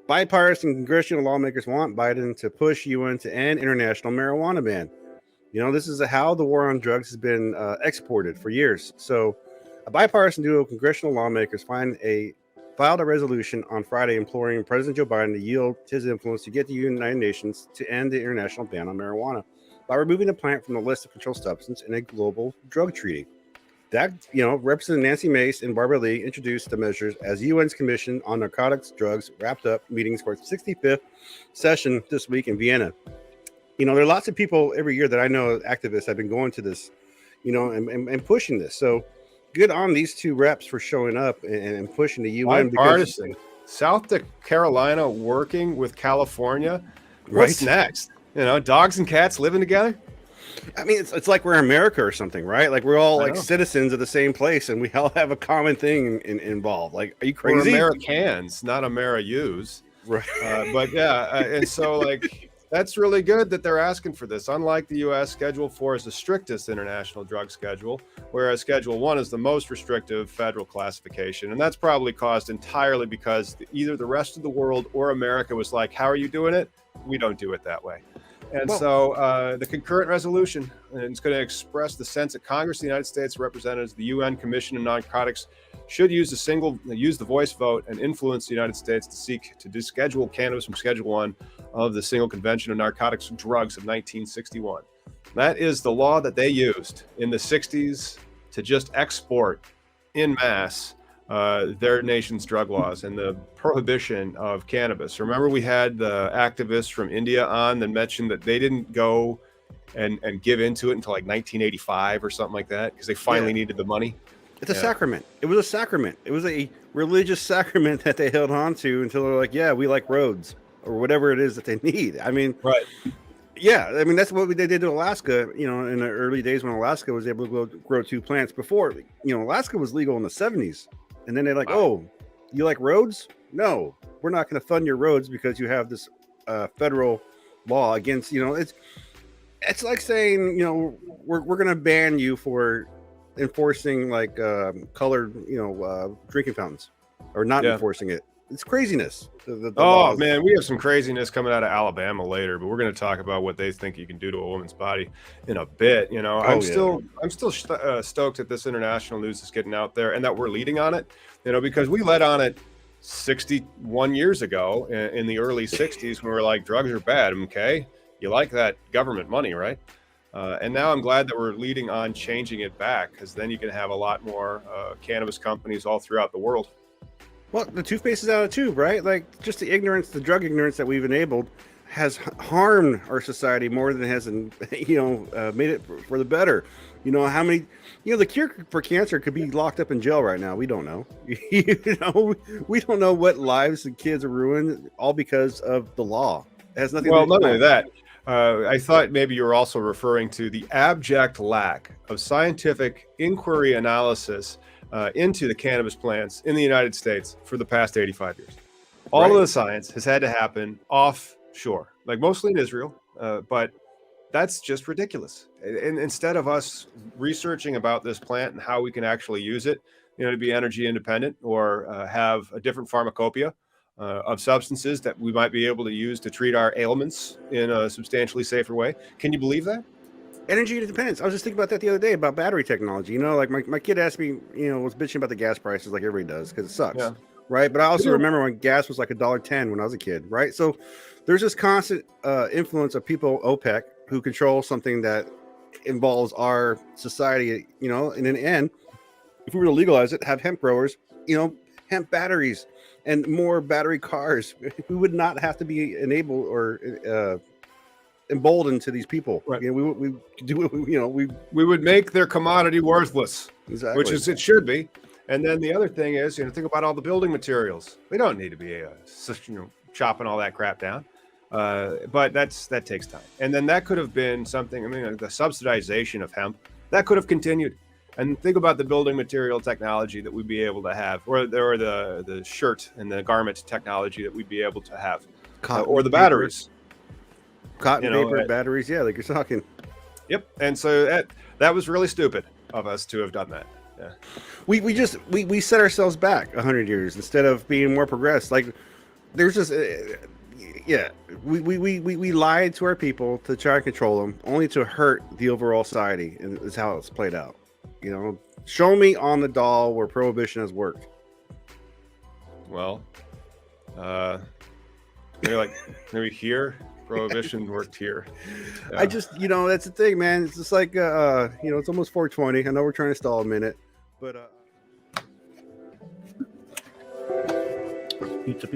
Bipartisan congressional lawmakers want Biden to push UN to end international marijuana ban. This is how the war on drugs has been exported for years. So, a bipartisan duo of congressional lawmakers filed a resolution on Friday imploring President Joe Biden to yield his influence to get the United Nations to end the international ban on marijuana by removing the plant from the list of controlled substances in a global drug treaty. That, Representative Nancy Mace and Barbara Lee introduced the measures as UN's Commission on Narcotics Drugs wrapped up meetings for its 65th session this week in Vienna. There are lots of people every year that I know, activists, have been going to this, and pushing this. So good on these two reps for showing up and pushing the UN. Bipartisan. South Carolina working with California. What's next? Dogs and cats living together? I mean, it's like we're America or something, right? Like we're all like citizens of the same place, and we all have a common thing involved. Like, are you crazy? We're Americans, not Americans. Right. But yeah, and so that's really good that they're asking for this. Unlike the U.S., Schedule 4 is the strictest international drug schedule, whereas Schedule 1 is the most restrictive federal classification. And that's probably caused entirely because either the rest of the world or America was like, how are you doing it? We don't do it that way. And so the concurrent resolution, and it's going to express the sense that Congress, the United States representatives, the UN Commission on Narcotics should use the voice vote and influence the United States to seek to deschedule cannabis from Schedule 1 of the Single Convention of Narcotics and Drugs of 1961. That is the law that they used in the 60s to just export en masse their nation's drug laws and the prohibition of cannabis. Remember, we had the activists from India on that mentioned that they didn't go and give into it until like 1985 or something like that because they finally needed the money. It's a sacrament. It was a sacrament. It was a religious sacrament that they held on to until they're like, yeah, we like roads or whatever it is that they need. I mean, right. Yeah, I mean, that's what they did to Alaska, in the early days when Alaska was able to grow 2 plants. Before, Alaska was legal in the 70s. And then they're like, oh, you like roads? No, we're not going to fund your roads because you have this federal law against, it's like saying, we're going to ban you for enforcing like colored, drinking fountains or not enforcing it. It's craziness. The laws. Man, we have some craziness coming out of Alabama later, but we're going to talk about what they think you can do to a woman's body in a bit. I'm still stoked that this international news is getting out there and that we're leading on it, because we led on it 61 years ago in the early 60s when we were like, drugs are bad. Okay. You like that government money, right? And now I'm glad that we're leading on changing it back, because then you can have a lot more cannabis companies all throughout the world. Well, the toothpaste is out of the tube, right? Like, just the drug ignorance that we've enabled has harmed our society more than it has, made it for the better. How many, the cure for cancer could be locked up in jail right now. We don't know. We don't know what lives the kids are ruined all because of the law. It has nothing. Well, not only that. I thought maybe you were also referring to the abject lack of scientific inquiry analysis into the cannabis plants in the United States for the past 85 years. All of the science has had to happen offshore, like mostly in Israel, but that's just ridiculous. And instead of us researching about this plant and how we can actually use it, to be energy independent or have a different pharmacopoeia of substances that we might be able to use to treat our ailments in a substantially safer way. Can you believe that? Energy independence. I was just thinking about that the other day about battery technology. Like my kid asked me, was bitching about the gas prices like everybody does because it sucks, right? But I also remember when gas was like $1.10 when I was a kid, right? So there's this constant influence of people, OPEC, who control something that involves our society, and in the end, if we were to legalize it, have hemp growers, hemp batteries and more battery cars, we would not have to be enabled or emboldened to these people. Right. We do. We would make their commodity worthless, exactly, which is it should be. And then the other thing is, think about all the building materials. We don't need to be chopping all that crap down, but that takes time. And then that could have been something. The subsidization of hemp that could have continued. And think about the building material technology that we'd be able to have, or the shirt and the garment technology that we'd be able to have, or the batteries. Cotton paper batteries, like you're talking. Yep. And so that was really stupid. of us to have done that. Yeah. We set ourselves back 100 years instead of being more progressed. Like there's just we lied to our people to try and control them, only to hurt the overall society, and is how it's played out. You know, show me on the doll where prohibition has worked. Well, maybe here prohibition worked here. Yeah. I just, that's the thing, man. It's just like it's almost 4:20. I know we're trying to stall a minute, but Pizza.